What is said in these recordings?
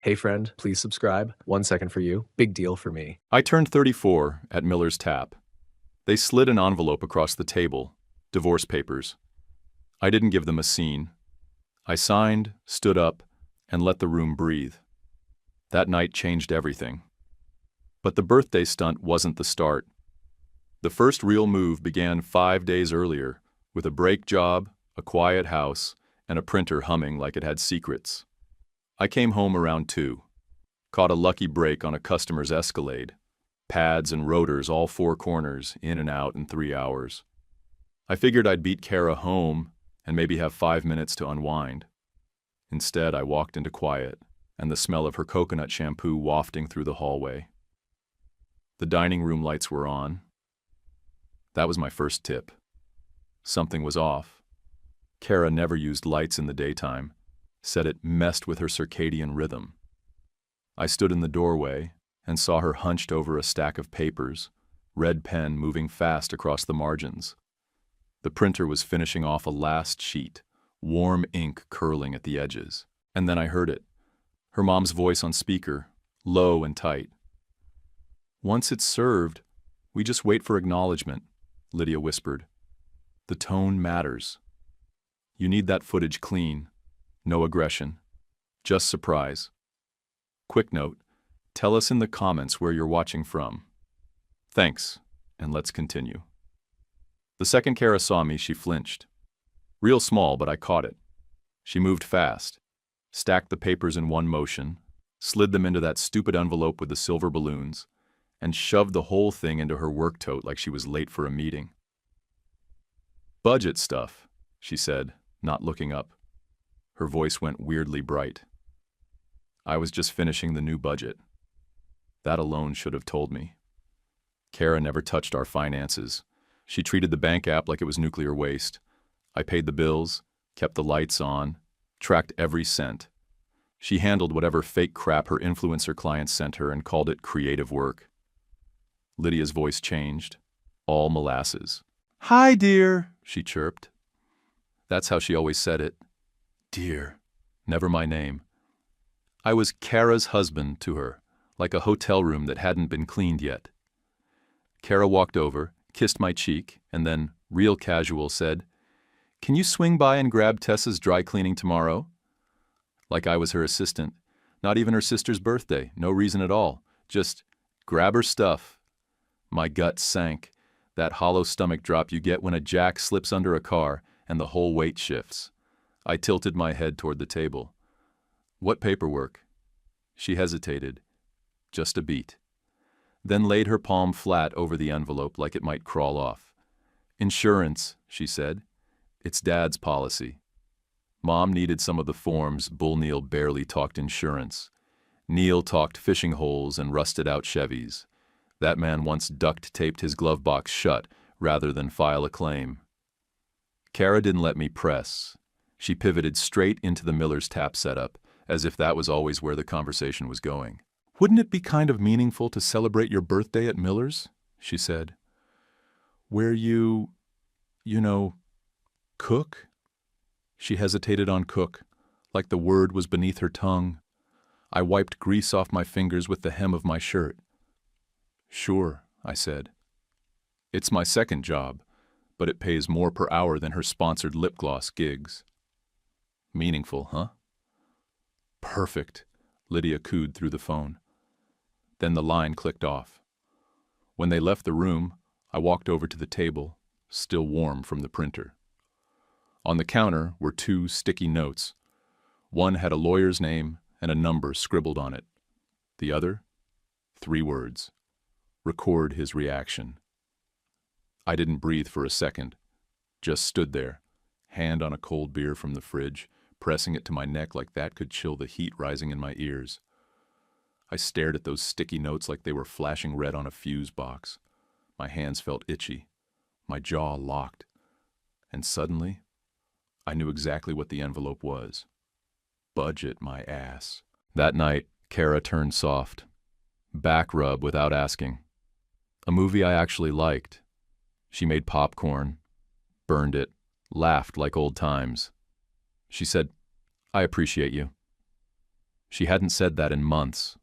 Hey friend, please subscribe. 1 second for you. Big deal for me. I turned 34 at Miller's Tap. They slid an envelope across the table. Divorce papers. I didn't give them a scene. I signed, stood up, and let the room breathe. That night changed everything. But the birthday stunt wasn't the start. The first real move began 5 days earlier, with a brake job, a quiet house, and a printer humming like it had secrets. I came home around 2. Caught a lucky break on a customer's Escalade. Pads and rotors all 4 corners, in and out in 3 hours. I figured I'd beat Kara home and maybe have 5 minutes to unwind. Instead, I walked into quiet, and the smell of her coconut shampoo wafting through the hallway. The dining room lights were on. That was my first tip. Something was off. Kara never used lights in the daytime, said it messed with her circadian rhythm. I stood in the doorway and saw her hunched over a stack of papers, red pen moving fast across the margins. The printer was finishing off a last sheet, warm ink curling at the edges. And then I heard it, her mom's voice on speaker, low and tight. "Once it's served, we just wait for acknowledgement," Lydia whispered. "The tone matters. You need that footage clean, no aggression, just surprise. Quick note, tell us in the comments where you're watching from. Thanks, and let's continue." The second Kara saw me, she flinched. Real small, but I caught it. She moved fast, stacked the papers in one motion, slid them into that stupid envelope with the silver balloons, and shoved the whole thing into her work tote like she was late for a meeting. "Budget stuff," she said, not looking up. Her voice went weirdly bright. I was just finishing the new budget. That alone should have told me. Kara never touched our finances. She treated the bank app like it was nuclear waste. I paid the bills, kept the lights on, tracked every cent. She handled whatever fake crap her influencer clients sent her and called it creative work. Lydia's voice changed, all molasses. "Hi, dear," she chirped. That's how she always said it. Dear, never my name. I was Kara's husband to her, like a hotel room that hadn't been cleaned yet. Kara walked over, kissed my cheek, and then, real casual, said, "Can you swing by and grab Tessa's dry cleaning tomorrow?" Like I was her assistant. Not even her sister's birthday, no reason at all. Just grab her stuff. My gut sank, that hollow stomach drop you get when a jack slips under a car and the whole weight shifts. I tilted my head toward the table. "What paperwork?" She hesitated, just a beat, then laid her palm flat over the envelope like it might crawl off. "Insurance," she said. "It's Dad's policy." Mom needed some of the forms. Bull Neal barely talked insurance. Neal talked fishing holes and rusted-out Chevys. That man once duct-taped his glove box shut rather than file a claim. Kara didn't let me press. She pivoted straight into the Miller's Tap setup, as if that was always where the conversation was going. "Wouldn't it be kind of meaningful to celebrate your birthday at Miller's?" she said. "Where you cook?" She hesitated on cook, like the word was beneath her tongue. I wiped grease off my fingers with the hem of my shirt. "Sure," I said. "It's my second job, but it pays more per hour than her sponsored lip gloss gigs." Meaningful, huh? "Perfect," Lydia cooed through the phone. Then the line clicked off. When they left the room, I walked over to the table, still warm from the printer. On the counter were 2 sticky notes. One had a lawyer's name and a number scribbled on it. The other, 3 words. Record his reaction. I didn't breathe for a second, just stood there, hand on a cold beer from the fridge, pressing it to my neck like that could chill the heat rising in my ears. I stared at those sticky notes like they were flashing red on a fuse box. My hands felt itchy, my jaw locked, and suddenly, I knew exactly what the envelope was. Budget, my ass. That night, Kara turned soft. Back rub without asking. A movie I actually liked. She made popcorn, burned it, laughed like old times. She said, "I appreciate you." She hadn't said that in months.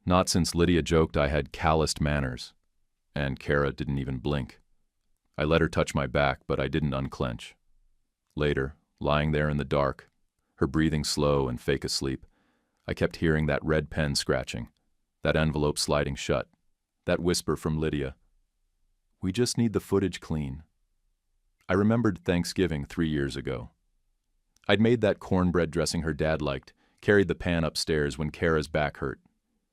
Not since Lydia joked I had calloused manners. And Kara didn't even blink. I let her touch my back, but I didn't unclench. Later, lying there in the dark, her breathing slow and fake asleep, I kept hearing that red pen scratching, that envelope sliding shut, that whisper from Lydia. We just need the footage clean. I remembered Thanksgiving 3 years ago. I'd made that cornbread dressing her dad liked, carried the pan upstairs when Kara's back hurt.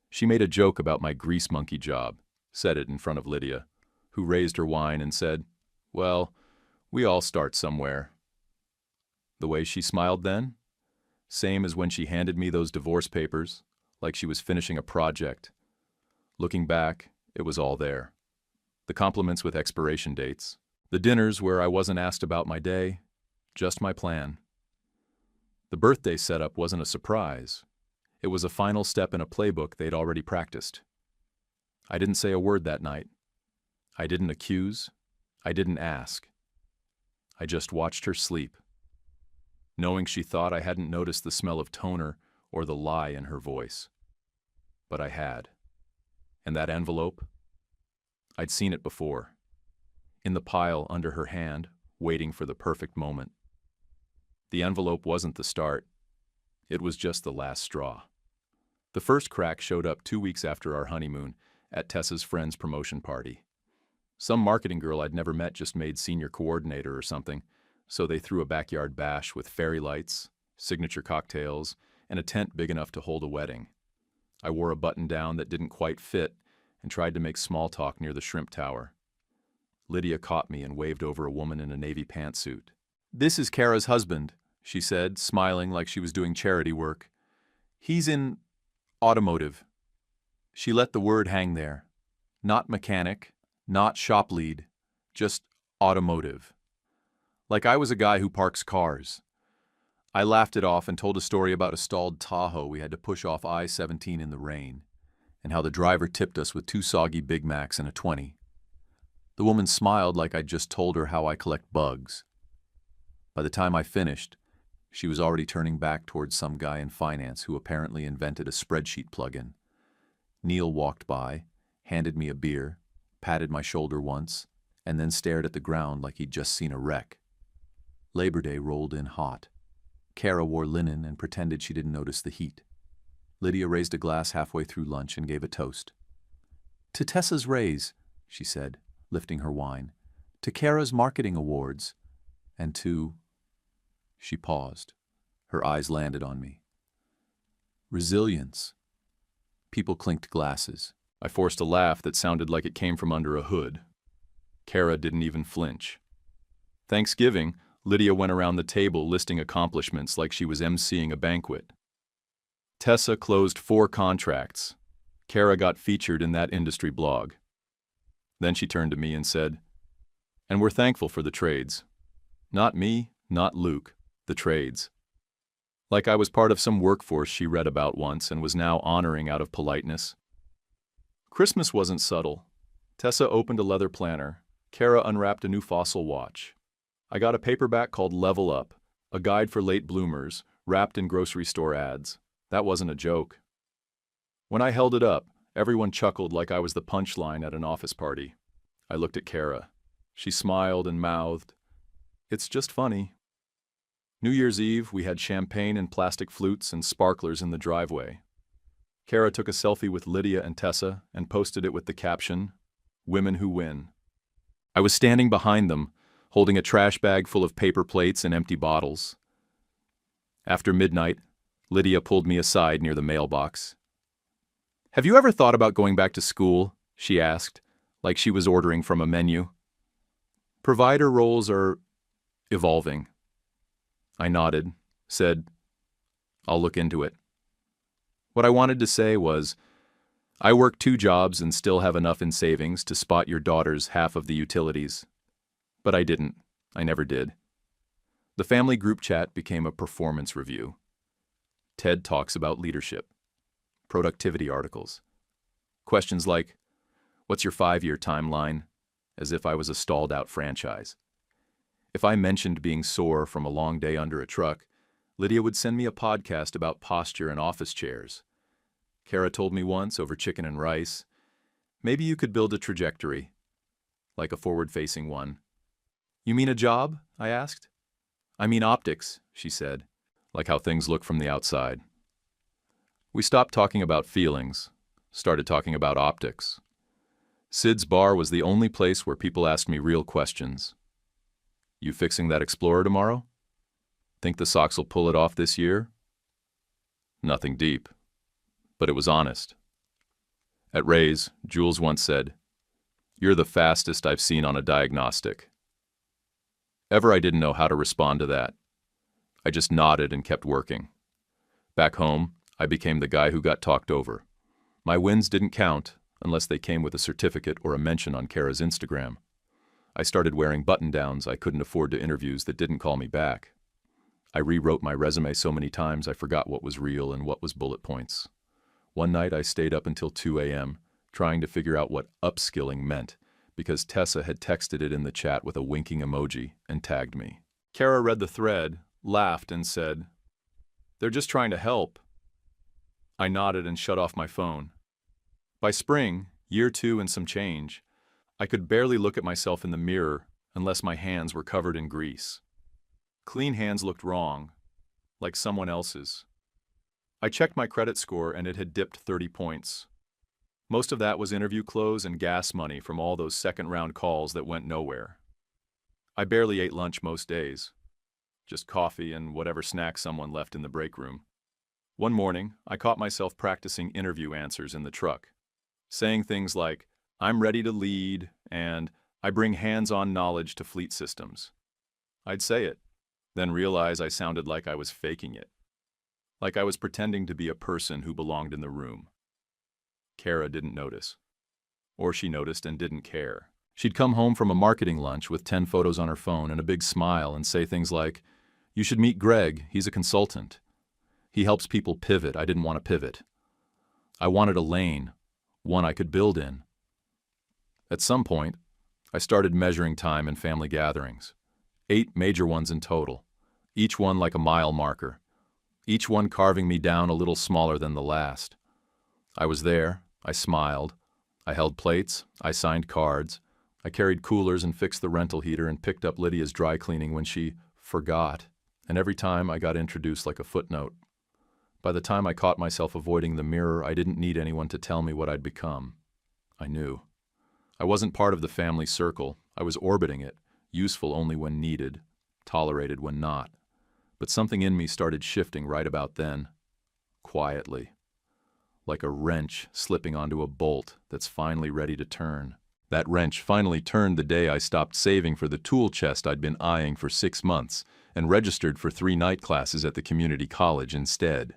She made a joke about my grease monkey job, said it in front of Lydia, who raised her wine and said, "Well, we all start somewhere." The way she smiled then? Same as when she handed me those divorce papers, like she was finishing a project. Looking back, it was all there. The compliments with expiration dates. The dinners where I wasn't asked about my day, just my plan. The birthday setup wasn't a surprise. It was a final step in a playbook they'd already practiced. I didn't say a word that night. I didn't accuse. I didn't ask. I just watched her sleep, knowing she thought I hadn't noticed the smell of toner or the lie in her voice. But I had. And that envelope? I'd seen it before. In the pile under her hand, waiting for the perfect moment. The envelope wasn't the start. It was just the last straw. The first crack showed up 2 weeks after our honeymoon at Tessa's friend's promotion party. Some marketing girl I'd never met just made senior coordinator or something, so they threw a backyard bash with fairy lights, signature cocktails, and a tent big enough to hold a wedding. I wore a button-down that didn't quite fit and tried to make small talk near the shrimp tower. Lydia caught me and waved over a woman in a navy pantsuit. "This is Kara's husband," she said, smiling like she was doing charity work. "He's in automotive." She let the word hang there. Not mechanic, not shop lead, just automotive. Like I was a guy who parks cars. I laughed it off and told a story about a stalled Tahoe we had to push off I-17 in the rain, and how the driver tipped us with 2 soggy Big Macs and a 20. The woman smiled like I'd just told her how I collect bugs. By the time I finished, she was already turning back towards some guy in finance who apparently invented a spreadsheet plugin. Neil walked by, handed me a beer, patted my shoulder once, and then stared at the ground like he'd just seen a wreck. Labor Day rolled in hot. Kara wore linen and pretended she didn't notice the heat. Lydia raised a glass halfway through lunch and gave a toast. "To Tessa's raise," she said, lifting her wine. "To Kara's marketing awards. And to—" She paused. Her eyes landed on me. "Resilience." People clinked glasses. I forced a laugh that sounded like it came from under a hood. Kara didn't even flinch. Thanksgiving, Lydia went around the table listing accomplishments like she was emceeing a banquet. Tessa closed 4 contracts. Kara got featured in that industry blog. Then she turned to me and said, "And we're thankful for the trades. Not me, not Luke, the trades." Like I was part of some workforce she read about once and was now honoring out of politeness. Christmas wasn't subtle. Tessa opened a leather planner. Kara unwrapped a new Fossil watch. I got a paperback called Level Up, a guide for late bloomers, wrapped in grocery store ads. That wasn't a joke. When I held it up, everyone chuckled like I was the punchline at an office party. I looked at Kara. She smiled and mouthed, "It's just funny." New Year's Eve, we had champagne and plastic flutes and sparklers in the driveway. Kara took a selfie with Lydia and Tessa and posted it with the caption, "Women Who Win." I was standing behind them, holding a trash bag full of paper plates and empty bottles. After midnight, Lydia pulled me aside near the mailbox. "Have you ever thought about going back to school?" she asked, like she was ordering from a menu. "Provider roles are evolving." I nodded, said, "I'll look into it." What I wanted to say was, I work 2 jobs and still have enough in savings to spot your daughter's half of the utilities. But I didn't. I never did. The family group chat became a performance review. TED talks about leadership. Productivity articles. Questions like, "What's your 5-year timeline?" As if I was a stalled-out franchise. If I mentioned being sore from a long day under a truck, Lydia would send me a podcast about posture and office chairs. Kara told me once over chicken and rice, maybe you could build a trajectory, like a forward-facing one. You mean a job? I asked. I mean optics, she said, like how things look from the outside. We stopped talking about feelings, started talking about optics. Sid's bar was the only place where people asked me real questions. You fixing that Explorer tomorrow? Think the Sox will pull it off this year? Nothing deep, but it was honest. At Ray's, Jules once said, "You're the fastest I've seen on a diagnostic." Ever I didn't know how to respond to that. I just nodded and kept working. Back home, I became the guy who got talked over. My wins didn't count unless they came with a certificate or a mention on Kara's Instagram. I started wearing button-downs I couldn't afford to interviews that didn't call me back. I rewrote my resume so many times I forgot what was real and what was bullet points. One night I stayed up until 2 a.m. trying to figure out what upskilling meant because Tessa had texted it in the chat with a winking emoji and tagged me. Kara read the thread, laughed, and said, "They're just trying to help." I nodded and shut off my phone. By spring, year 2 and some change, I could barely look at myself in the mirror unless my hands were covered in grease. Clean hands looked wrong, like someone else's. I checked my credit score and it had dipped 30 points. Most of that was interview clothes and gas money from all those second-round calls that went nowhere. I barely ate lunch most days, just coffee and whatever snacks someone left in the break room. One morning, I caught myself practicing interview answers in the truck, saying things like, "I'm ready to lead," and "I bring hands-on knowledge to fleet systems." I'd say it, then realize I sounded like I was faking it, like I was pretending to be a person who belonged in the room. Kara didn't notice. Or she noticed and didn't care. She'd come home from a marketing lunch with 10 photos on her phone and a big smile and say things like, "You should meet Greg, he's a consultant. He helps people pivot. I didn't want to pivot. I wanted a lane, one I could build in." At some point, I started measuring time in family gatherings. 8 major ones in total, each one like a mile marker, each one carving me down a little smaller than the last. I was there, I smiled, I held plates, I signed cards, I carried coolers and fixed the rental heater and picked up Lydia's dry cleaning when she forgot, and every time I got introduced like a footnote. By the time I caught myself avoiding the mirror, I didn't need anyone to tell me what I'd become. I knew. I wasn't part of the family circle, I was orbiting it, useful only when needed, tolerated when not. But something in me started shifting right about then, quietly, like a wrench slipping onto a bolt that's finally ready to turn. That wrench finally turned the day I stopped saving for the tool chest I'd been eyeing for 6 months and registered for 3 night classes at the community college instead.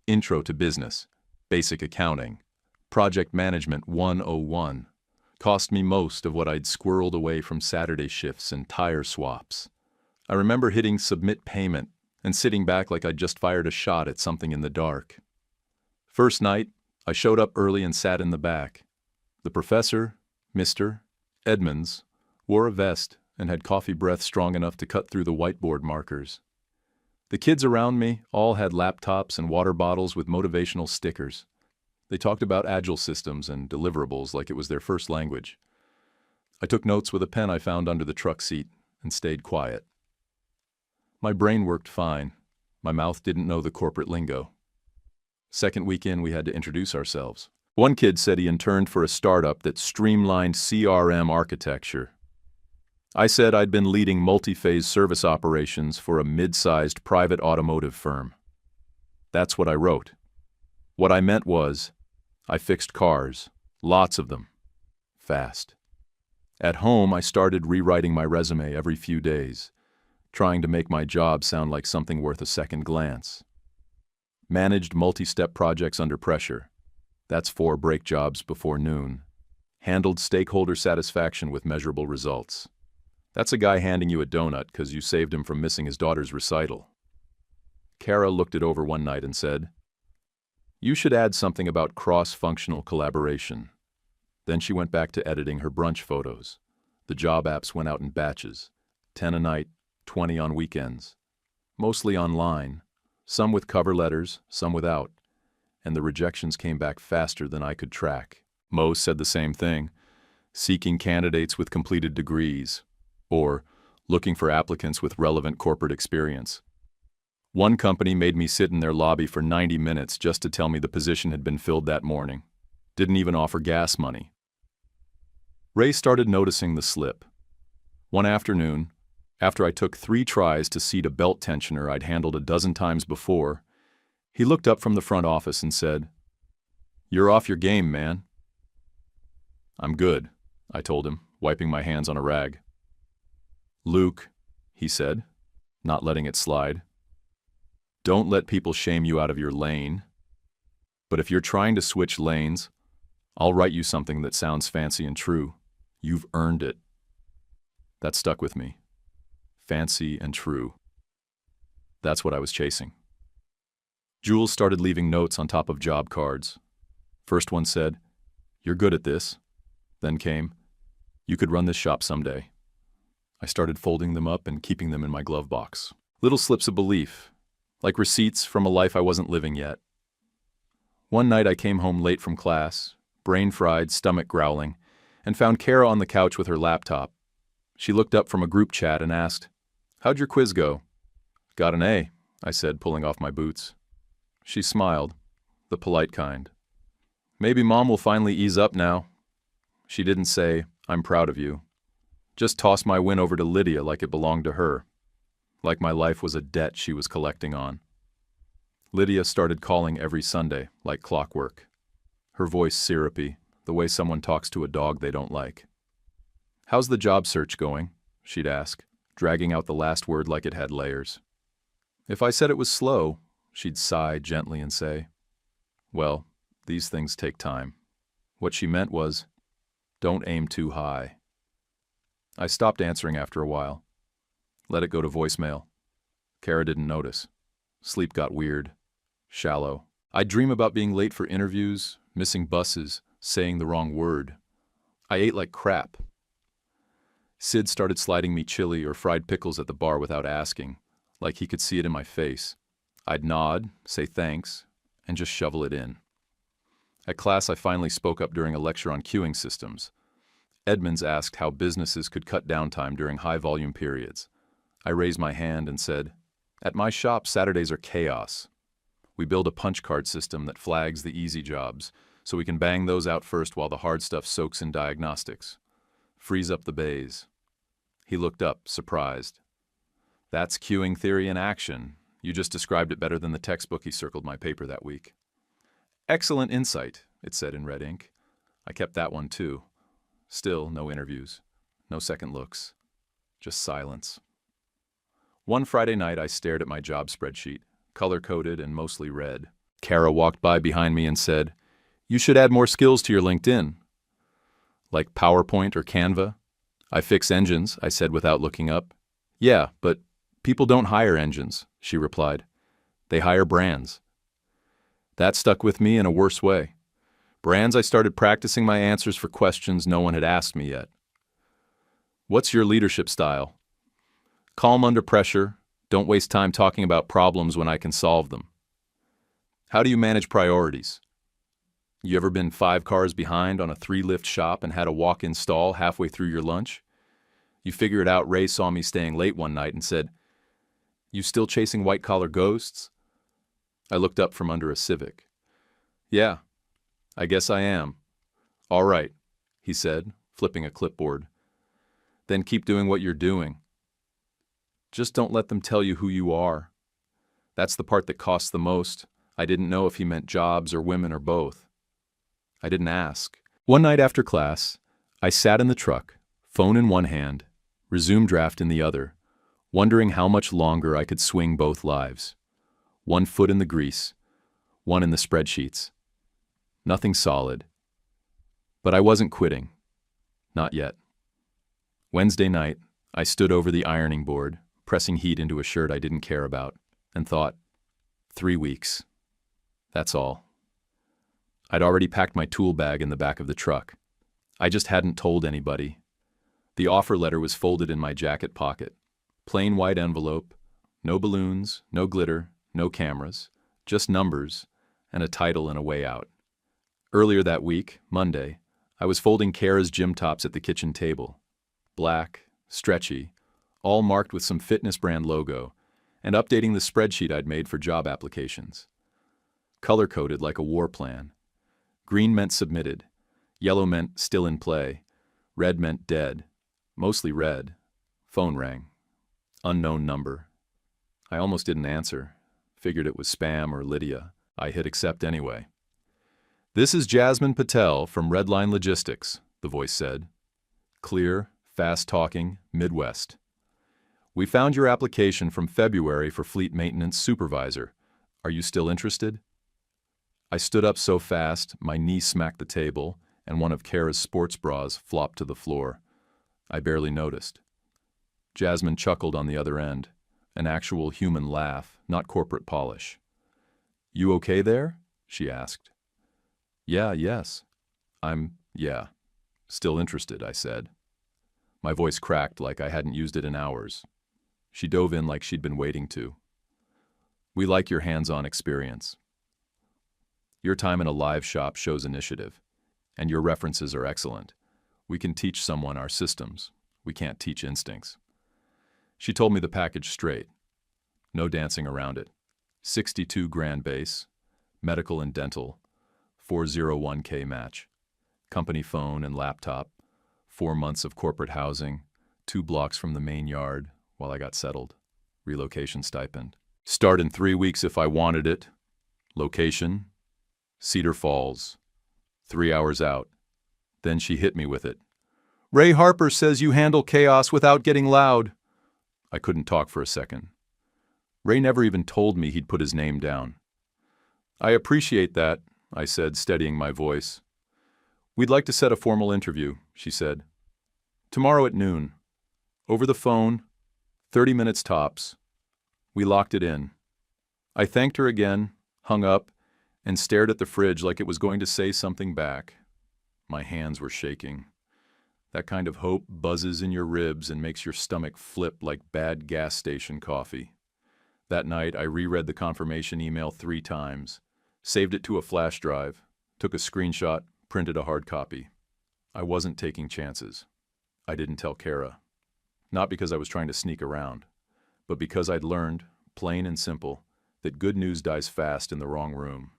Intro to Business, Basic Accounting, Project Management 101. Cost me most of what I'd squirreled away from Saturday shifts and tire swaps. I remember hitting submit payment and sitting back like I'd just fired a shot at something in the dark. First night, I showed up early and sat in the back. The professor, Mr. Edmonds, wore a vest and had coffee breath strong enough to cut through the whiteboard markers. The kids around me all had laptops and water bottles with motivational stickers. They talked about agile systems and deliverables like it was their first language. I took notes with a pen I found under the truck seat and stayed quiet. My brain worked fine. My mouth didn't know the corporate lingo. Second week in, we had to introduce ourselves. One kid said he interned for a startup that streamlined CRM architecture. I said I'd been leading multi-phase service operations for a mid-sized private automotive firm. That's what I wrote. What I meant was, I fixed cars, lots of them, fast. At home, I started rewriting my resume every few days, trying to make my job sound like something worth a second glance. Managed multi-step projects under pressure. That's 4 break jobs before noon. Handled stakeholder satisfaction with measurable results. That's a guy handing you a donut because you saved him from missing his daughter's recital. Kara looked it over one night and said, "You should add something about cross-functional collaboration." Then she went back to editing her brunch photos. The job apps went out in batches, 10 a night, 20 on weekends. Mostly online, some with cover letters, some without, and the rejections came back faster than I could track. Most said the same thing, seeking candidates with completed degrees, or looking for applicants with relevant corporate experience. One company made me sit in their lobby for 90 minutes just to tell me the position had been filled that morning. Didn't even offer gas money. Ray started noticing the slip. One afternoon, after I took 3 tries to seat a belt tensioner I'd handled a dozen times before, he looked up from the front office and said, "You're off your game, man." "I'm good," I told him, wiping my hands on a rag. "Luke," he said, not letting it slide, "don't let people shame you out of your lane. But if you're trying to switch lanes, I'll write you something that sounds fancy and true. You've earned it." That stuck with me. Fancy and true. That's what I was chasing. Jules started leaving notes on top of job cards. First one said, "You're good at this." Then came, "You could run this shop someday." I started folding them up and keeping them in my glove box. Little slips of belief, like receipts from a life I wasn't living yet. One night I came home late from class, brain fried, stomach growling, and found Kara on the couch with her laptop. She looked up from a group chat and asked, "How'd your quiz go?" "Got an A," I said, pulling off my boots. She smiled, the polite kind. "Maybe Mom will finally ease up now." She didn't say, "I'm proud of you." Just tossed my win over to Lydia like it belonged to her, like my life was a debt she was collecting on. Lydia started calling every Sunday, like clockwork. Her voice syrupy, the way someone talks to a dog they don't like. "How's the job search going?" she'd ask, dragging out the last word like it had layers. If I said it was slow, she'd sigh gently and say, "Well, these things take time." What she meant was, don't aim too high. I stopped answering after a while. Let it go to voicemail. Kara didn't notice. Sleep got weird, shallow. I'd dream about being late for interviews, missing buses, saying the wrong word. I ate like crap. Sid started sliding me chili or fried pickles at the bar without asking, like he could see it in my face. I'd nod, say thanks, and just shovel it in. At class, I finally spoke up during a lecture on queuing systems. Edmonds asked how businesses could cut downtime during high-volume periods. I raised my hand and said, "At my shop, Saturdays are chaos. We build a punch card system that flags the easy jobs, so we can bang those out first while the hard stuff soaks in diagnostics. Freeze up the bays." He looked up, surprised. "That's queuing theory in action. You just described it better than the textbook he circled my paper that week." "Excellent insight," it said in red ink. I kept that one too. Still, no interviews, no second looks, just silence. One Friday night, I stared at my job spreadsheet, color-coded and mostly red. Kara walked by behind me and said, "You should add more skills to your LinkedIn." "Like PowerPoint or Canva?" "I fix engines," I said without looking up. "Yeah, but people don't hire engines," she replied. "They hire brands." That stuck with me in a worse way. Brands, I started practicing my answers for questions no one had asked me yet. "What's your leadership style?" "Calm under pressure. Don't waste time talking about problems when I can solve them." "How do you manage priorities?" You ever been 5 cars behind on a 3-lift shop and had a walk-in stall halfway through your lunch? You figure it out. Ray saw me staying late one night and said, "You still chasing white-collar ghosts?" I looked up from under a Civic. "Yeah, I guess I am." "All right," he said, flipping a clipboard. "Then keep doing what you're doing. Just don't let them tell you who you are." That's the part that costs the most. I didn't know if he meant jobs or women or both. I didn't ask. One night after class, I sat in the truck, phone in one hand, resume draft in the other, wondering how much longer I could swing both lives. One foot in the grease, one in the spreadsheets. Nothing solid. But I wasn't quitting. Not yet. Wednesday night, I stood over the ironing board, pressing heat into a shirt I didn't care about, and thought, 3 weeks. That's all. I'd already packed my tool bag in the back of the truck. I just hadn't told anybody. The offer letter was folded in my jacket pocket. Plain white envelope, no balloons, no glitter, No cameras, just numbers, and a title and a way out. Earlier that week, Monday, I was folding Kara's gym tops at the kitchen table. Black, stretchy, all marked with some fitness brand logo, and updating the spreadsheet I'd made for job applications. Color-coded like a war plan. Green meant submitted, yellow meant still in play, red meant dead, mostly red. Phone rang. Unknown number. I almost didn't answer. Figured it was spam or Lydia. I hit accept anyway. "This is Jasmine Patel from Redline Logistics," the voice said. Clear, fast-talking, Midwest. "We found your application from February for fleet maintenance supervisor. Are you still interested?" I stood up so fast, my knee smacked the table, and one of Kara's sports bras flopped to the floor. I barely noticed. Jasmine chuckled on the other end, an actual human laugh, not corporate polish. "You okay there?" she asked. Yes. Yeah. Still interested," I said. My voice cracked like I hadn't used it in hours. She dove in like she'd been waiting to. "We like your hands-on experience. Your time in a live shop shows initiative, and your references are excellent. We can teach someone our systems. We can't teach instincts." She told me the package straight. No dancing around it. 62 grand base, medical and dental, 401k match, company phone and laptop, 4 months of corporate housing, 2 blocks from the main yard while I got settled, relocation stipend. Start in 3 weeks if I wanted it. Location, Cedar Falls, 3 hours out. Then she hit me with it. "Ray Harper says you handle chaos without getting loud." I couldn't talk for a second. Ray never even told me he'd put his name down. "I appreciate that," I said, steadying my voice. "We'd like to set a formal interview," she said. "Tomorrow at noon. Over the phone, 30 minutes tops." We locked it in. I thanked her again, hung up, and stared at the fridge like it was going to say something back. My hands were shaking. That kind of hope buzzes in your ribs and makes your stomach flip like bad gas station coffee. That night, I reread the confirmation email 3 times, saved it to a flash drive, took a screenshot, printed a hard copy. I wasn't taking chances. I didn't tell Kara. Not because I was trying to sneak around, but because I'd learned, plain and simple, that good news dies fast in the wrong room.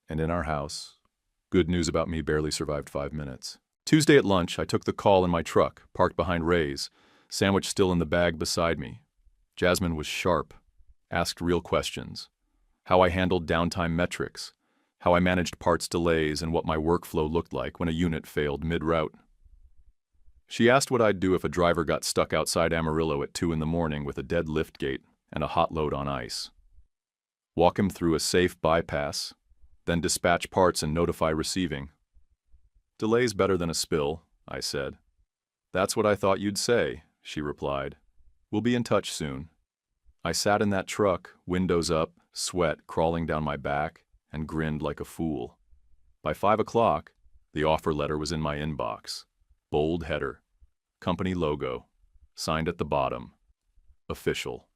And in our house, good news about me barely survived 5 minutes. Tuesday at lunch, I took the call in my truck, parked behind Ray's, sandwich still in the bag beside me. Jasmine was sharp, asked real questions. How I handled downtime metrics, how I managed parts delays, and what my workflow looked like when a unit failed mid-route. She asked what I'd do if a driver got stuck outside Amarillo at 2 in the morning with a dead lift gate and a hot load on ice. Walk him through a safe bypass, then dispatch parts and notify receiving. "Delay's better than a spill," I said. "That's what I thought you'd say," she replied. "We'll be in touch soon." I sat in that truck, windows up, sweat crawling down my back, and grinned like a fool. By 5 o'clock, the offer letter was in my inbox. Bold header, company logo, signed at the bottom. Official.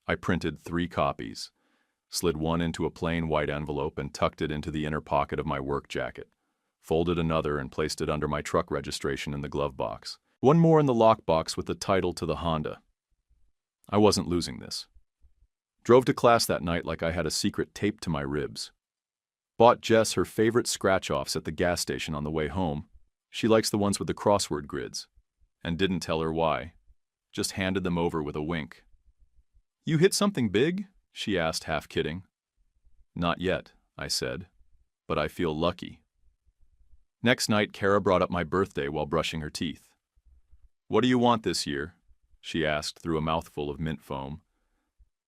I printed 3 copies, slid one into a plain white envelope and tucked it into the inner pocket of my work jacket. Folded another and placed it under my truck registration in the glove box. One more in the lockbox with the title to the Honda. I wasn't losing this. Drove to class that night like I had a secret taped to my ribs. Bought Jess her favorite scratch-offs at the gas station on the way home. She likes the ones with the crossword grids. And didn't tell her why. Just handed them over with a wink. "You hit something big?" she asked, half kidding. "Not yet," I said, "but I feel lucky." Next night, Kara brought up my birthday while brushing her teeth. "What do you want this year?" she asked through a mouthful of mint foam.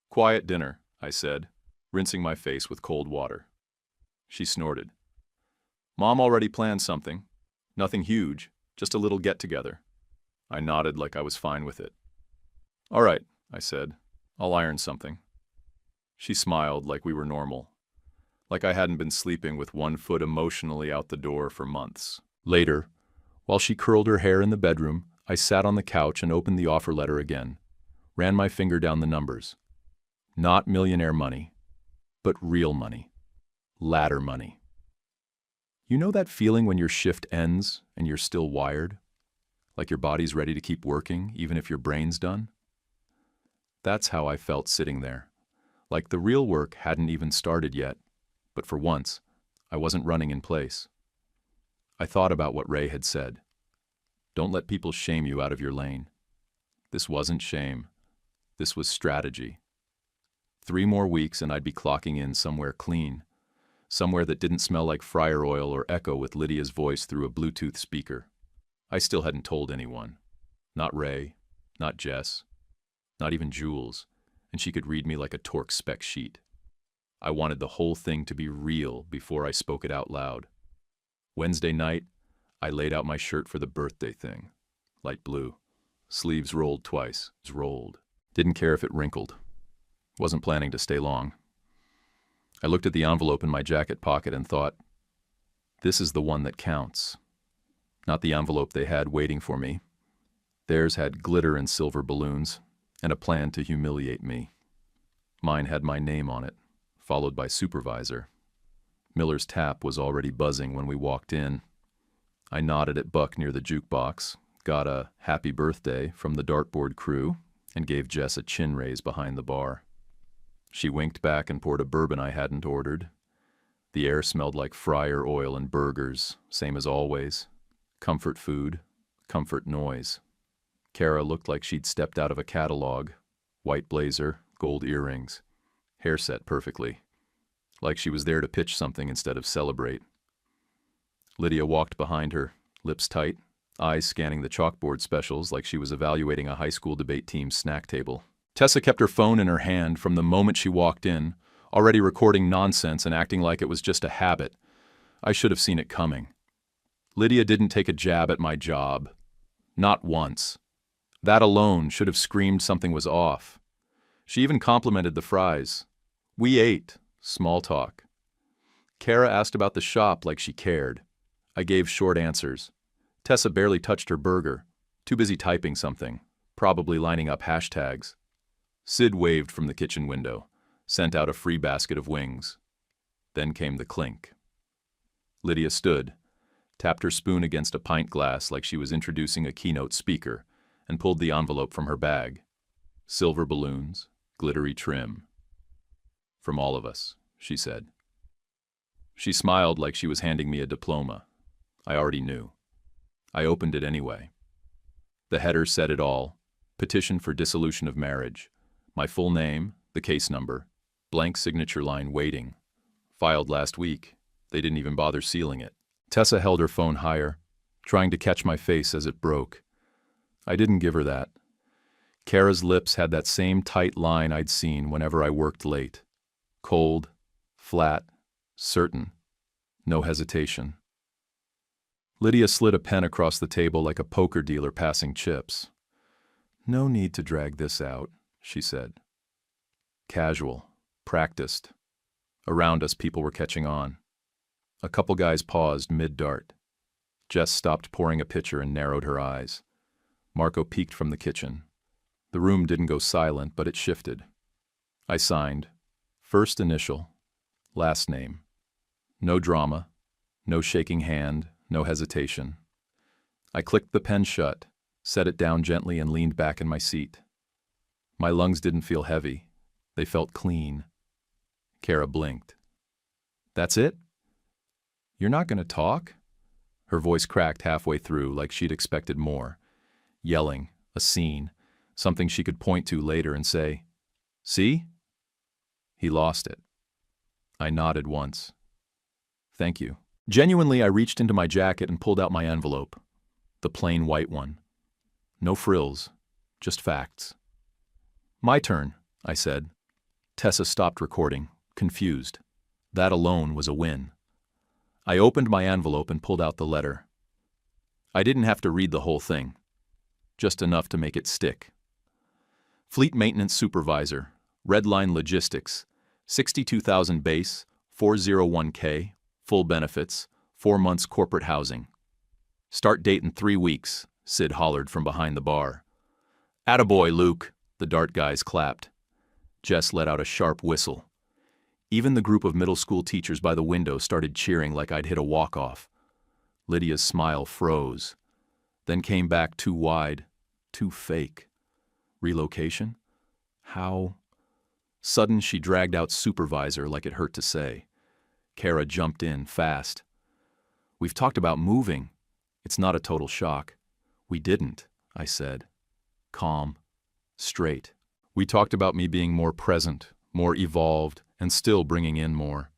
"Quiet dinner," I said, rinsing my face with cold water. She snorted. "Mom already planned something. Nothing huge, just a little get-together." I nodded like I was fine with it. "All right," I said, "I'll iron something." She smiled like we were normal, like I hadn't been sleeping with one foot emotionally out the door for months. Later, while she curled her hair in the bedroom, I sat on the couch and opened the offer letter again, ran my finger down the numbers. Not millionaire money, but real money. Ladder money. You know that feeling when your shift ends and you're still wired? Like your body's ready to keep working, even if your brain's done? That's how I felt sitting there. Like the real work hadn't even started yet, but for once, I wasn't running in place. I thought about what Ray had said. Don't let people shame you out of your lane. This wasn't shame. This was strategy. 3 more weeks and I'd be clocking in somewhere clean. Somewhere that didn't smell like fryer oil or echo with Lydia's voice through a Bluetooth speaker. I still hadn't told anyone. Not Ray, not Jess, not even Jules, and she could read me like a Torque spec sheet. I wanted the whole thing to be real before I spoke it out loud. Wednesday night, I laid out my shirt for the birthday thing. Light blue. Sleeves rolled twice. Rolled. Didn't care if it wrinkled. Wasn't planning to stay long. I looked at the envelope in my jacket pocket and thought, this is the one that counts. Not the envelope they had waiting for me. Theirs had glitter and silver balloons, and a plan to humiliate me. Mine had my name on it, followed by supervisor. Miller's tap was already buzzing when we walked in. I nodded at Buck near the jukebox, got a happy birthday from the dartboard crew, and gave Jess a chin raise behind the bar. She winked back and poured a bourbon I hadn't ordered. The air smelled like fryer oil and burgers, same as always. Comfort food, comfort noise. Kara looked like she'd stepped out of a catalog. White blazer, gold earrings. Hair set perfectly. Like she was there to pitch something instead of celebrate. Lydia walked behind her, lips tight, eyes scanning the chalkboard specials like she was evaluating a high school debate team's snack table. Tessa kept her phone in her hand from the moment she walked in, already recording nonsense and acting like it was just a habit. I should have seen it coming. Lydia didn't take a jab at my job. Not once. That alone should have screamed something was off. She even complimented the fries. We ate. Small talk. Kara asked about the shop like she cared. I gave short answers. Tessa barely touched her burger, too busy typing something, probably lining up hashtags. Sid waved from the kitchen window, sent out a free basket of wings. Then came the clink. Lydia stood, tapped her spoon against a pint glass like she was introducing a keynote speaker, and pulled the envelope from her bag. Silver balloons, glittery trim. From all of us, she said. She smiled like she was handing me a diploma. I already knew. I opened it anyway. The header said it all. Petition for dissolution of marriage. My full name, the case number, blank signature line waiting. Filed last week. They didn't even bother sealing it. Tessa held her phone higher, trying to catch my face as it broke. I didn't give her that. Kara's lips had that same tight line I'd seen whenever I worked late. Cold, flat, certain, no hesitation. Lydia slid a pen across the table like a poker dealer passing chips. No need to drag this out, she said. Casual, practiced. Around us, people were catching on. A couple guys paused mid-dart. Jess stopped pouring a pitcher and narrowed her eyes. Marco peeked from the kitchen. The room didn't go silent, but it shifted. I signed. First initial, last name. No drama, no shaking hand, no hesitation. I clicked the pen shut, set it down gently and leaned back in my seat. My lungs didn't feel heavy. They felt clean. Kara blinked. That's it? You're not going to talk? Her voice cracked halfway through like she'd expected more. Yelling, a scene, something she could point to later and say, "See?" He lost it. I nodded once. Thank you. Genuinely, I reached into my jacket and pulled out my envelope. The plain white one. No frills, just facts. My turn, I said. Tessa stopped recording, confused. That alone was a win. I opened my envelope and pulled out the letter. I didn't have to read the whole thing. Just enough to make it stick. Fleet Maintenance Supervisor, Redline Logistics, 62,000 base, 401k, full benefits, 4 months corporate housing. Start date in 3 weeks, Sid hollered from behind the bar. Attaboy, Luke, the Dart guys clapped. Jess let out a sharp whistle. Even the group of middle school teachers by the window started cheering like I'd hit a walk-off. Lydia's smile froze, then came back too wide, too fake. Relocation? How? Sudden, she dragged out supervisor like it hurt to say. Kara jumped in, fast. We've talked about moving. It's not a total shock. We didn't, I said. Calm, straight. We talked about me being more present, more evolved, and still bringing in more.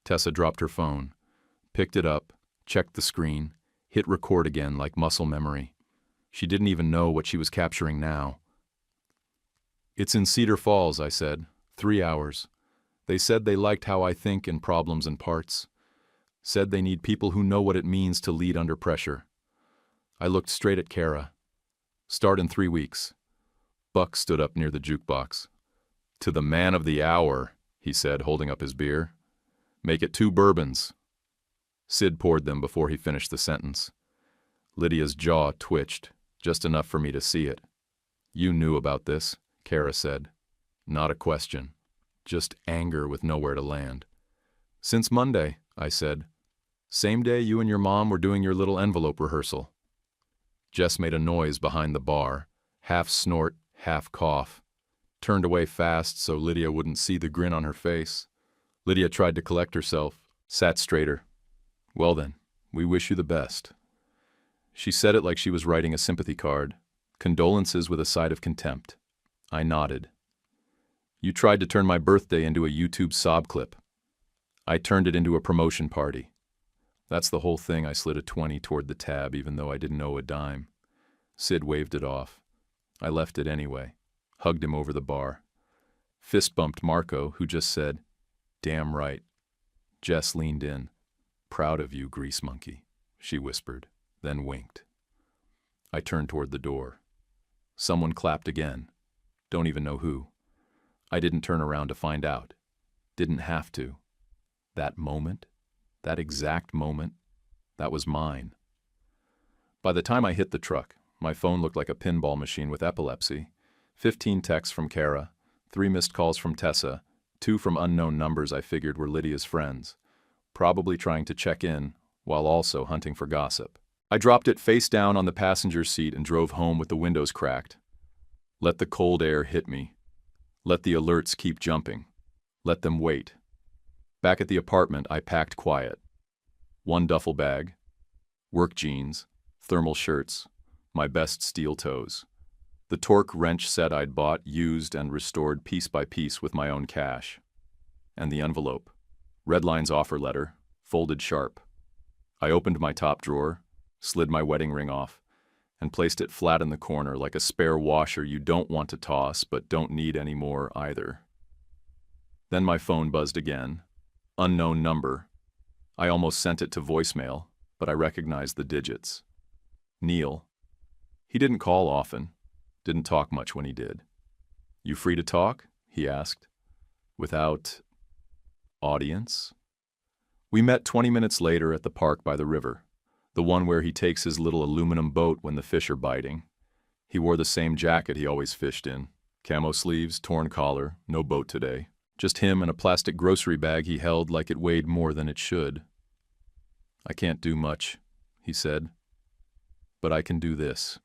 Tessa dropped her phone, picked it up, checked the screen, hit record again like muscle memory. She didn't even know what she was capturing now. It's in Cedar Falls, I said. 3 hours. They said they liked how I think in problems and parts. Said they need people who know what it means to lead under pressure. I looked straight at Kara. Start in 3 weeks. Buck stood up near the jukebox. To the man of the hour, he said, holding up his beer. Make it 2 bourbons. Sid poured them before he finished the sentence. Lydia's jaw twitched, just enough for me to see it. You knew about this, Kara said. Not a question. Just anger with nowhere to land. Since Monday, I said. Same day you and your mom were doing your little envelope rehearsal. Jess made a noise behind the bar, half snort, half cough. Turned away fast so Lydia wouldn't see the grin on her face. Lydia tried to collect herself, sat straighter. Well then, we wish you the best. She said it like she was writing a sympathy card, condolences with a side of contempt. I nodded. You tried to turn my birthday into a YouTube sob clip. I turned it into a promotion party. That's the whole thing. I slid a 20 toward the tab even though I didn't owe a dime. Sid waved it off. I left it anyway, hugged him over the bar. Fist bumped Marco, who just said, Damn right. Jess leaned in. Proud of you, grease monkey, she whispered, then winked. I turned toward the door. Someone clapped again. Don't even know who. I didn't turn around to find out. Didn't have to. That moment, that exact moment, that was mine. By the time I hit the truck, my phone looked like a pinball machine with epilepsy. 15 texts from Kara, 3 missed calls from Tessa, 2 from unknown numbers I figured were Lydia's friends, probably trying to check in while also hunting for gossip. I dropped it face down on the passenger seat and drove home with the windows cracked. Let the cold air hit me. Let the alerts keep jumping. Let them wait. Back at the apartment, I packed quiet. 1 duffel bag, work jeans, thermal shirts, my best steel toes. The torque wrench set I'd bought, used, and restored piece by piece with my own cash. And the envelope. Redline's offer letter, folded sharp. I opened my top drawer, slid my wedding ring off, and placed it flat in the corner like a spare washer you don't want to toss but don't need anymore either. Then my phone buzzed again. Unknown number. I almost sent it to voicemail, but I recognized the digits. Neil. He didn't call often, didn't talk much when he did. You free to talk? He asked. Without audience? We met 20 minutes later at the park by the river, the one where he takes his little aluminum boat when the fish are biting. He wore the same jacket he always fished in. Camo sleeves, torn collar, no boat today. Just him and a plastic grocery bag he held like it weighed more than it should. I can't do much, he said, but I can do this.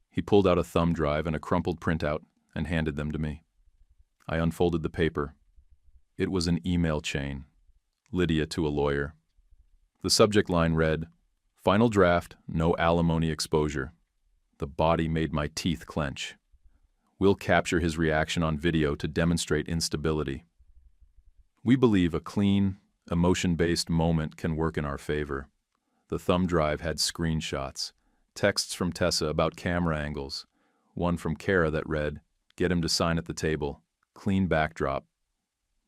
He pulled out a thumb drive and a crumpled printout and handed them to me. I unfolded the paper. It was an email chain. Lydia to a lawyer. The subject line read, Final draft, no alimony exposure. The body made my teeth clench. We'll capture his reaction on video to demonstrate instability. We believe a clean, emotion-based moment can work in our favor. The thumb drive had screenshots, texts from Tessa about camera angles, one from Kara that read, Get him to sign at the table, clean backdrop,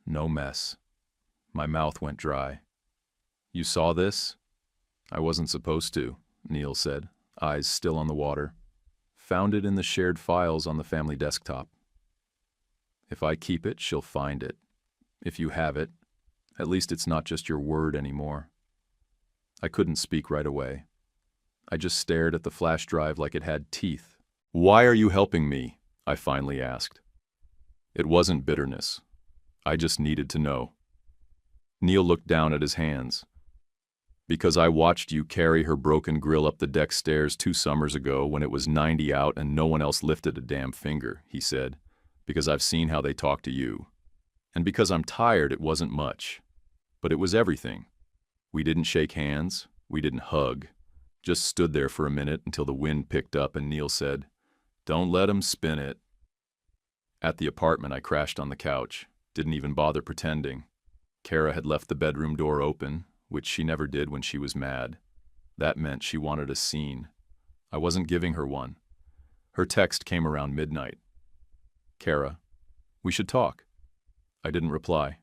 no mess. My mouth went dry. You saw this? I wasn't supposed to, Neil said, eyes still on the water. Found it in the shared files on the family desktop. If I keep it, she'll find it. If you have it, at least it's not just your word anymore. I couldn't speak right away. I just stared at the flash drive like it had teeth. Why are you helping me? I finally asked. It wasn't bitterness. I just needed to know. Neil looked down at his hands. Because I watched you carry her broken grill up the deck stairs 2 summers ago when it was 90 out and no one else lifted a damn finger, he said. Because I've seen how they talk to you. And because I'm tired, it wasn't much. But it was everything. We didn't shake hands. We didn't hug. Just stood there for a minute until the wind picked up and Neil said, "Don't let 'em spin it." At the apartment, I crashed on the couch. Didn't even bother pretending. Kara had left the bedroom door open, which she never did when she was mad. That meant she wanted a scene. I wasn't giving her one. Her text came around midnight. "Kara, we should talk." I didn't reply.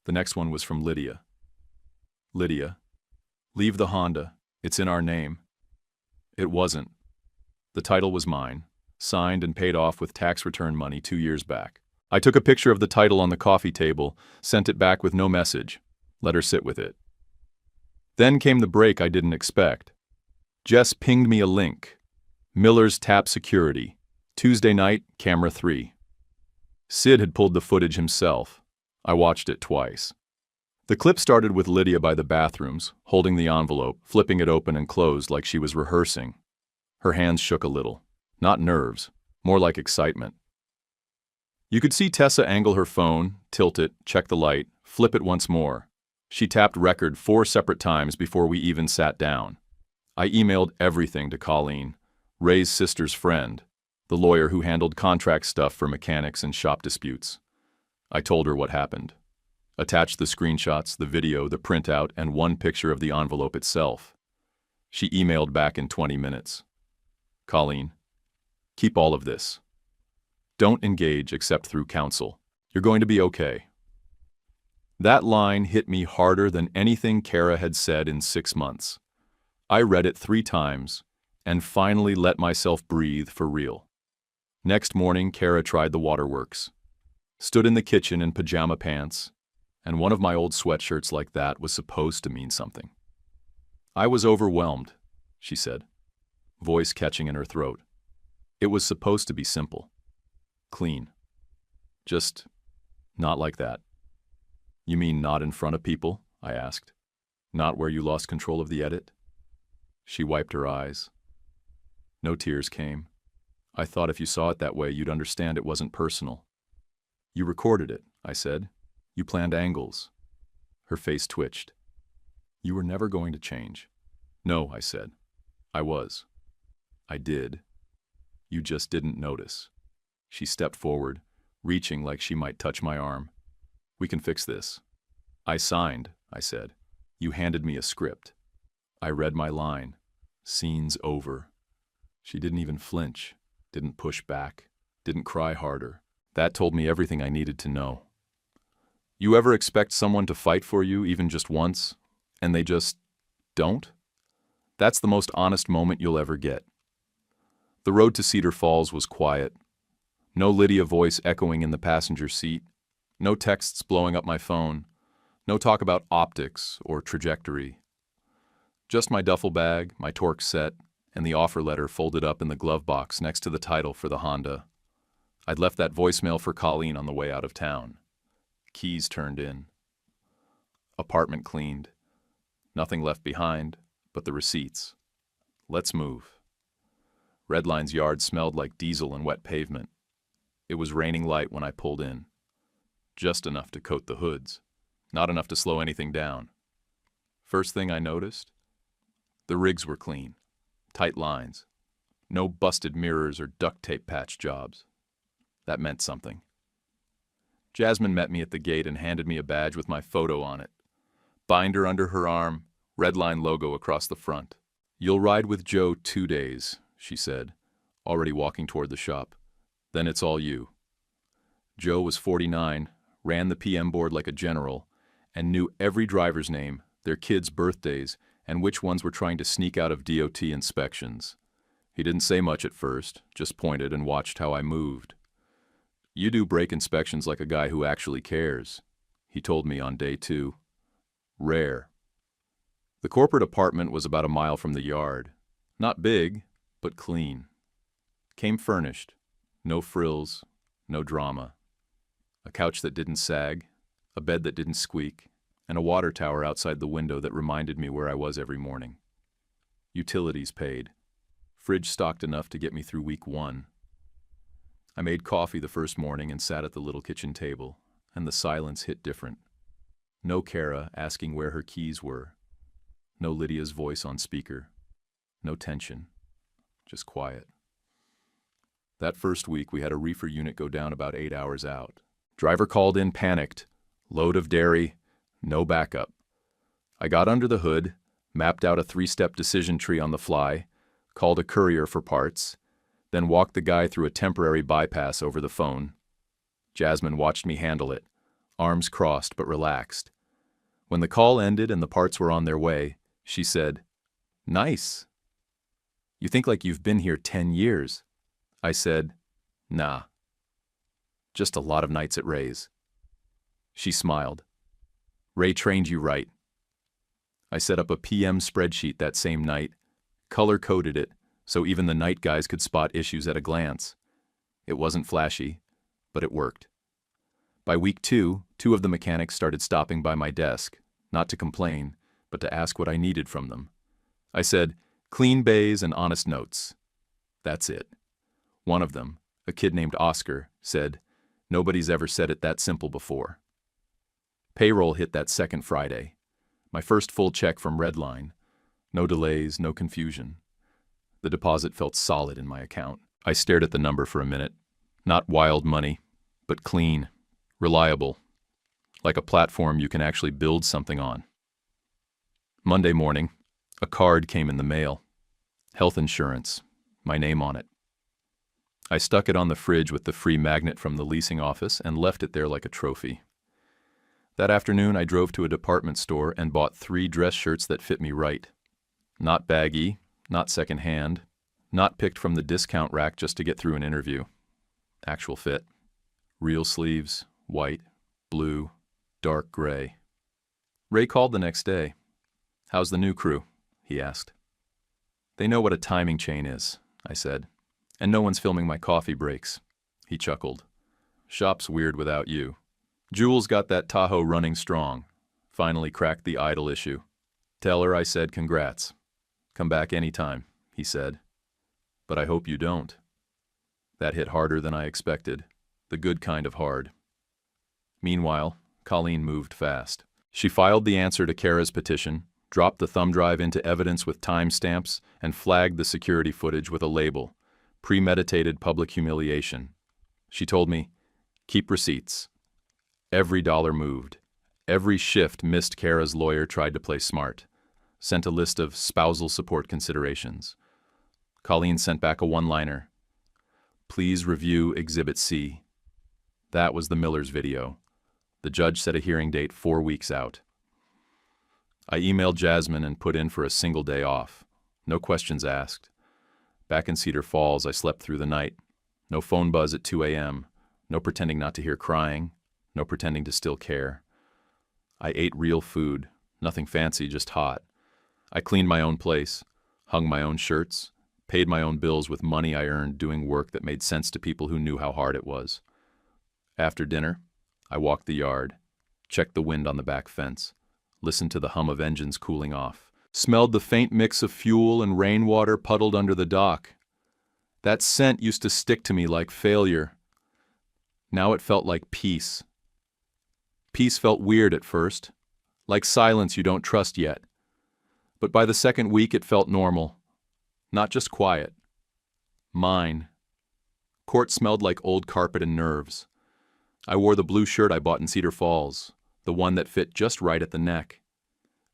The next one was from Lydia. "Lydia, leave the Honda. It's in our name." It wasn't. The title was mine, signed and paid off with tax return money 2 years back. I took a picture of the title on the coffee table, sent it back with no message. Let her sit with it. Then came the break I didn't expect. Jess pinged me a link. Miller's Tap Security. Tuesday night, camera 3. Sid had pulled the footage himself. I watched it twice. The clip started with Lydia by the bathrooms, holding the envelope, flipping it open and closed like she was rehearsing. Her hands shook a little. Not nerves, more like excitement. You could see Tessa angle her phone, tilt it, check the light, flip it once more. She tapped record 4 separate times before we even sat down. I emailed everything to Colleen, Ray's sister's friend, the lawyer who handled contract stuff for mechanics and shop disputes. I told her what happened. Attached the screenshots, the video, the printout, and one picture of the envelope itself. She emailed back in 20 minutes. "Colleen, keep all of this. Don't engage except through counsel. You're going to be okay." That line hit me harder than anything Kara had said in 6 months. I read it 3 times and finally let myself breathe for real. Next morning, Kara tried the waterworks. Stood in the kitchen in pajama pants, and one of my old sweatshirts like that was supposed to mean something. "I was overwhelmed," she said, voice catching in her throat. "It was supposed to be simple. Clean. Just not like that." "You mean not in front of people?" I asked. "Not where you lost control of the edit?" She wiped her eyes. No tears came. "I thought if you saw it that way, you'd understand it wasn't personal." "You recorded it," I said. "You planned angles." Her face twitched. "You were never going to change." "No," I said. "I was. I did. You just didn't notice." She stepped forward, reaching like she might touch my arm. "We can fix this." "I signed," I said. "You handed me a script." I read my line. "Scene's over." She didn't even flinch, didn't push back, didn't cry harder. That told me everything I needed to know. You ever expect someone to fight for you even just once, and they just don't? That's the most honest moment you'll ever get. The road to Cedar Falls was quiet. No Lydia voice echoing in the passenger seat. No texts blowing up my phone. No talk about optics or trajectory. Just my duffel bag, my Torx set, and the offer letter folded up in the glove box next to the title for the Honda. I'd left that voicemail for Colleen on the way out of town. Keys turned in. Apartment cleaned. Nothing left behind but the receipts. Let's move. Redline's yard smelled like diesel and wet pavement. It was raining light when I pulled in. Just enough to coat the hoods, not enough to slow anything down. First thing I noticed? The rigs were clean. Tight lines. No busted mirrors or duct tape patch jobs. That meant something. Jasmine met me at the gate and handed me a badge with my photo on it. Binder under her arm, Redline logo across the front. "You'll ride with Joe 2 days," she said, already walking toward the shop. "Then it's all you." Joe was 49, ran the PM board like a general, and knew every driver's name, their kids' birthdays, and which ones were trying to sneak out of DOT inspections. He didn't say much at first, just pointed and watched how I moved. "You do brake inspections like a guy who actually cares," he told me on day 2. Rare. The corporate apartment was about a mile from the yard. Not big, but clean. Came furnished. No frills, no drama. A couch that didn't sag, a bed that didn't squeak, and a water tower outside the window that reminded me where I was every morning. Utilities paid. Fridge stocked enough to get me through week 1. I made coffee the first morning and sat at the little kitchen table, and the silence hit different. No Kara asking where her keys were. No Lydia's voice on speaker. No tension. Just quiet. That first week, we had a reefer unit go down about 8 hours out. Driver called in panicked. Load of dairy, no backup. I got under the hood, mapped out a 3-step decision tree on the fly, called a courier for parts, then walked the guy through a temporary bypass over the phone. Jasmine watched me handle it, arms crossed but relaxed. When the call ended and the parts were on their way, she said, "Nice. You think like you've been here 10 years. I said, "Nah. Just a lot of nights at Ray's." She smiled. "Ray trained you right." I set up a PM spreadsheet that same night, color-coded it so even the night guys could spot issues at a glance. It wasn't flashy, but it worked. By week 2, 2 of the mechanics started stopping by my desk, not to complain, but to ask what I needed from them. I said, "Clean bays and honest notes." That's it. One of them, a kid named Oscar, said, "Nobody's ever said it that simple before." Payroll hit that second Friday. My first full check from Redline. No delays, no confusion. The deposit felt solid in my account. I stared at the number for a minute. Not wild money, but clean, reliable, like a platform you can actually build something on. Monday morning, a card came in the mail. Health insurance, my name on it. I stuck it on the fridge with the free magnet from the leasing office and left it there like a trophy. That afternoon, I drove to a department store and bought 3 dress shirts that fit me right. Not baggy, not secondhand, not picked from the discount rack just to get through an interview. Actual fit. Real sleeves, white, blue, dark gray. Ray called the next day. "How's the new crew?" he asked. "They know what a timing chain is," I said. "And no one's filming my coffee breaks." He chuckled. "Shop's weird without you. Jules got that Tahoe running strong. Finally cracked the idle issue." "Tell her I said congrats. Come back anytime," he said. "But I hope you don't." That hit harder than I expected. The good kind of hard. Meanwhile, Colleen moved fast. She filed the answer to Kara's petition, dropped the thumb drive into evidence with timestamps, and flagged the security footage with a label. Premeditated public humiliation. She told me, "Keep receipts." Every dollar moved. Every shift missed Kara's lawyer tried to play smart. Sent a list of spousal support considerations. Colleen sent back a one-liner. "Please review Exhibit C." That was the Miller's video. The judge set a hearing date 4 weeks out. I emailed Jasmine and put in for a single day off. No questions asked. Back in Cedar Falls, I slept through the night. No phone buzz at 2 a.m. No pretending not to hear crying. No pretending to still care. I ate real food. Nothing fancy, just hot. I cleaned my own place, hung my own shirts, paid my own bills with money I earned doing work that made sense to people who knew how hard it was. After dinner, I walked the yard, checked the wind on the back fence, listened to the hum of engines cooling off, smelled the faint mix of fuel and rainwater puddled under the dock. That scent used to stick to me like failure. Now it felt like peace. Peace felt weird at first, like silence you don't trust yet. But by the second week it felt normal. Not just quiet. Mine. Court smelled like old carpet and nerves. I wore the blue shirt I bought in Cedar Falls, the one that fit just right at the neck.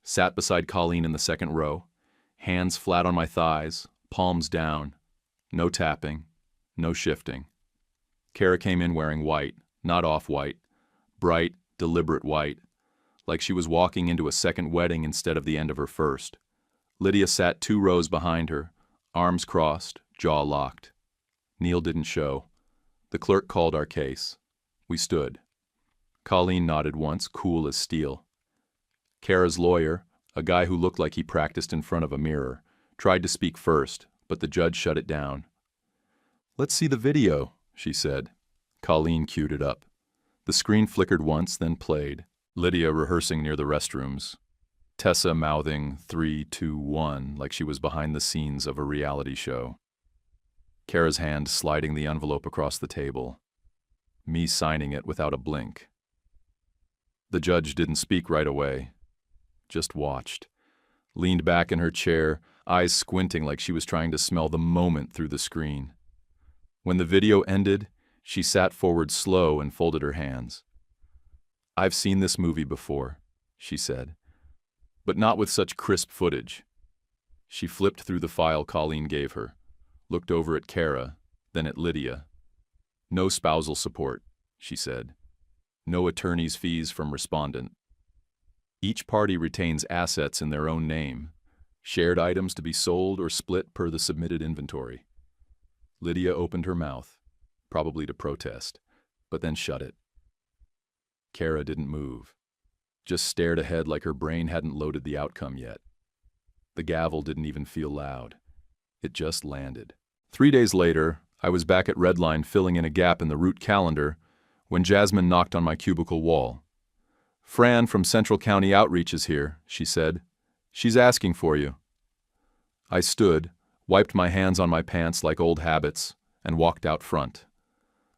Sat beside Colleen in the second row, hands flat on my thighs, palms down. No tapping, no shifting. Kara came in wearing white, not off-white, bright, deliberate white, like she was walking into a second wedding instead of the end of her first. Lydia sat 2 rows behind her, arms crossed, jaw locked. Neil didn't show. The clerk called our case. We stood. Colleen nodded once, cool as steel. Kara's lawyer, a guy who looked like he practiced in front of a mirror, tried to speak first, but the judge shut it down. "Let's see the video," she said. Colleen queued it up. The screen flickered once, then played. Lydia rehearsing near the restrooms. Tessa mouthing 3, 2, 1 like she was behind the scenes of a reality show. Kara's hand sliding the envelope across the table. Me signing it without a blink. The judge didn't speak right away. Just watched. Leaned back in her chair, eyes squinting like she was trying to smell the moment through the screen. When the video ended, she sat forward slow and folded her hands. "I've seen this movie before," she said, "but not with such crisp footage." She flipped through the file Colleen gave her, looked over at Kara, then at Lydia. "No spousal support," she said. "No attorney's fees from respondent. Each party retains assets in their own name, shared items to be sold or split per the submitted inventory." Lydia opened her mouth, probably to protest, but then shut it. Kara didn't move, just stared ahead like her brain hadn't loaded the outcome yet. The gavel didn't even feel loud. It just landed. 3 days later, I was back at Redline filling in a gap in the route calendar when Jasmine knocked on my cubicle wall. "Fran from Central County Outreach is here," she said. "She's asking for you." I stood, wiped my hands on my pants like old habits, and walked out front.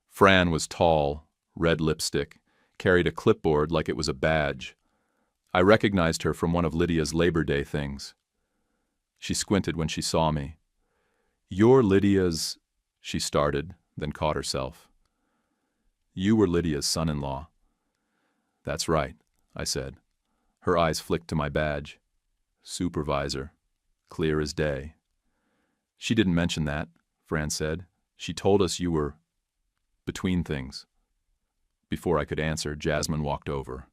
Fran was tall, red lipstick, carried a clipboard like it was a badge. I recognized her from one of Lydia's Labor Day things. She squinted when she saw me. "You're Lydia's," she started, then caught herself. "You were Lydia's son-in-law." "That's right," I said. Her eyes flicked to my badge. "Supervisor. Clear as day." "She didn't mention that," Fran said. "She told us you were between things." Before I could answer, Jasmine walked over.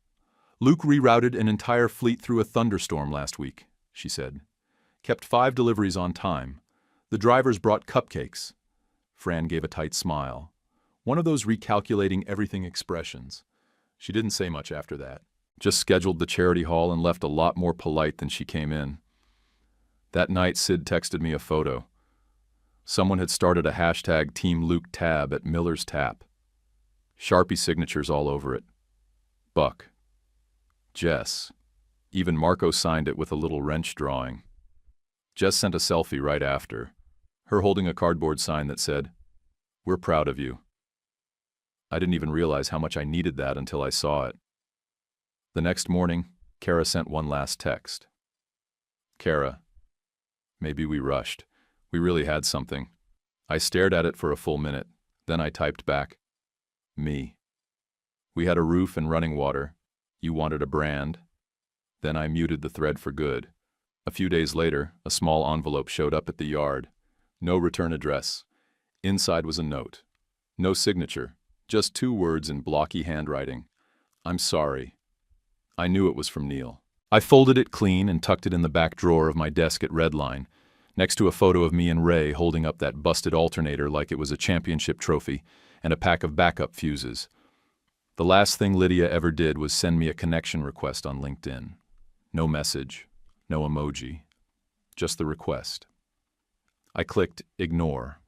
"Luke rerouted an entire fleet through a thunderstorm last week," she said. "Kept 5 deliveries on time. The drivers brought cupcakes." Fran gave a tight smile. One of those recalculating everything expressions. She didn't say much after that. Just scheduled the charity hall and left a lot more polite than she came in. That night, Sid texted me a photo. Someone had started a hashtag Team Luke tab at Miller's Tap. Sharpie signatures all over it. Buck. Jess. Even Marco signed it with a little wrench drawing. Jess sent a selfie right after, her holding a cardboard sign that said, "We're proud of you." I didn't even realize how much I needed that until I saw it. The next morning, Kara sent one last text. "Kara, maybe we rushed. We really had something." I stared at it for a full minute. Then I typed back, "Me. We had a roof and running water. You wanted a brand." Then I muted the thread for good. A few days later, a small envelope showed up at the yard. No return address. Inside was a note. No signature, just 2 words in blocky handwriting. "I'm sorry." I knew it was from Neil. I folded it clean and tucked it in the back drawer of my desk at Redline, next to a photo of me and Ray holding up that busted alternator like it was a championship trophy and a pack of backup fuses. The last thing Lydia ever did was send me a connection request on LinkedIn. No message, no emoji, just the request. I clicked ignore.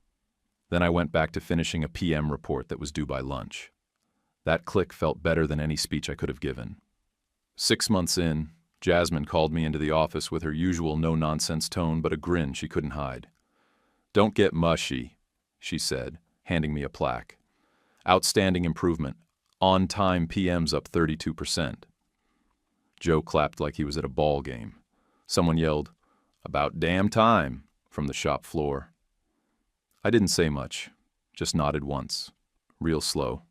Then I went back to finishing a PM report that was due by lunch. That click felt better than any speech I could have given. 6 months in, Jasmine called me into the office with her usual no-nonsense tone but a grin she couldn't hide. "Don't get mushy," she said, handing me a plaque. "Outstanding improvement. On-time PM's up 32%. Joe clapped like he was at a ball game. Someone yelled, "About damn time," from the shop floor. I didn't say much, just nodded once, real slow.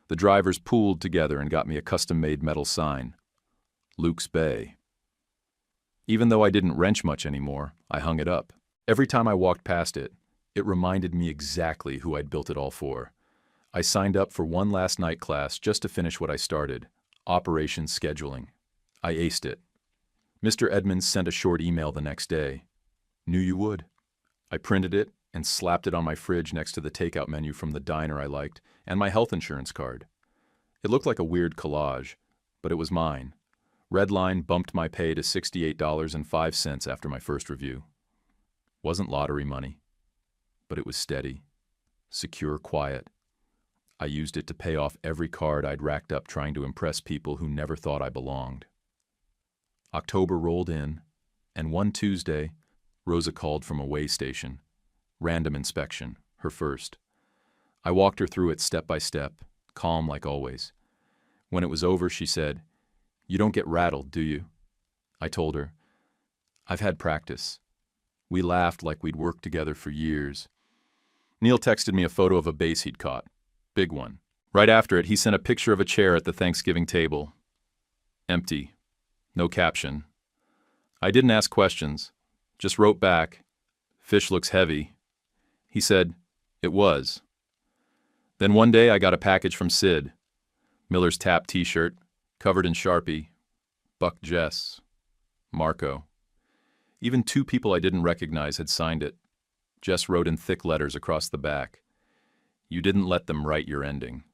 The drivers pooled together and got me a custom-made metal sign. Luke's Bay. Even though I didn't wrench much anymore, I hung it up. Every time I walked past it, it reminded me exactly who I'd built it all for. I signed up for one last night class just to finish what I started, operations scheduling. I aced it. Mr. Edmonds sent a short email the next day. Knew you would. I printed it and slapped it on my fridge next to the takeout menu from the diner I liked and my health insurance card. It looked like a weird collage, but it was mine. Redline bumped my pay to $68.05 after my first review. Wasn't lottery money, but it was steady, secure quiet. I used it to pay off every card I'd racked up trying to impress people who never thought I belonged. October rolled in, and one Tuesday, Rosa called from a way station. Random inspection, her first. I walked her through it step by step, calm like always. When it was over, she said, "You don't get rattled, do you?" I told her, "I've had practice." We laughed like we'd worked together for years. Neil texted me a photo of a base he'd caught. Big one. Right after it, he sent a picture of a chair at the Thanksgiving table. Empty. No caption. I didn't ask questions. Just wrote back, "Fish looks heavy." He said, "It was." Then one day I got a package from Sid. Miller's Tap t-shirt, covered in Sharpie. Buck Jess. Marco. Even two people I didn't recognize had signed it. Jess wrote in thick letters across the back, "You didn't let them write your ending."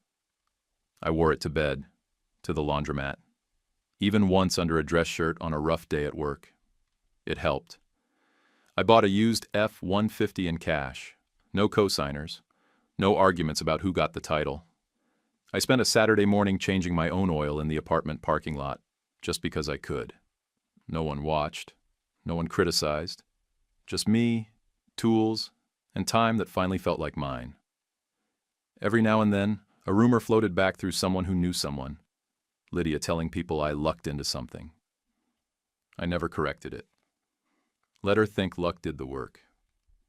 I wore it to bed, to the laundromat. Even once under a dress shirt on a rough day at work. It helped. I bought a used F-150 in cash. No co-signers. No arguments about who got the title. I spent a Saturday morning changing my own oil in the apartment parking lot, just because I could. No one watched. No one criticized. Just me, tools, and time that finally felt like mine. Every now and then, a rumor floated back through someone who knew someone. Lydia telling people I lucked into something. I never corrected it. Let her think luck did the work.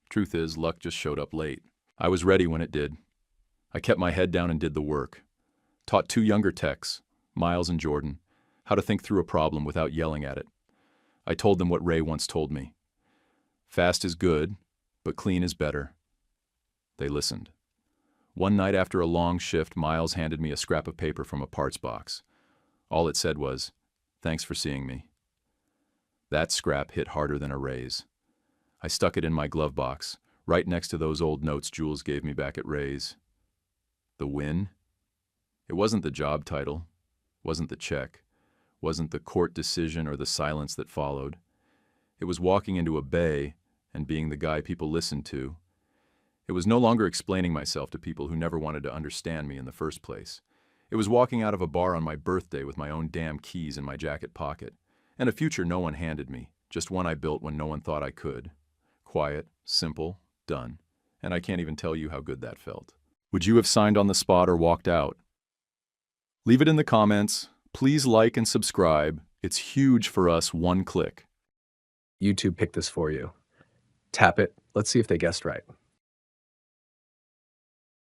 Truth is, luck just showed up late. I was ready when it did. I kept my head down and did the work. Taught two younger techs, Miles and Jordan, how to think through a problem without yelling at it. I told them what Ray once told me. Fast is good, but clean is better. They listened. One night after a long shift, Miles handed me a scrap of paper from a parts box. All it said was, "Thanks for seeing me." That scrap hit harder than a raise. I stuck it in my glove box, right next to those old notes Jules gave me back at Ray's. The win? It wasn't the job title, wasn't the check, wasn't the court decision or the silence that followed. It was walking into a bay and being the guy people listened to. It was no longer explaining myself to people who never wanted to understand me in the first place. It was walking out of a bar on my birthday with my own damn keys in my jacket pocket, and a future no one handed me, just one I built when no one thought I could. Quiet, simple, done. And I can't even tell you how good that felt. Would you have signed on the spot or walked out? Leave it in the comments. Please like and subscribe. It's huge for us, one click. YouTube picked this for you. Tap it. Let's see if they guessed right.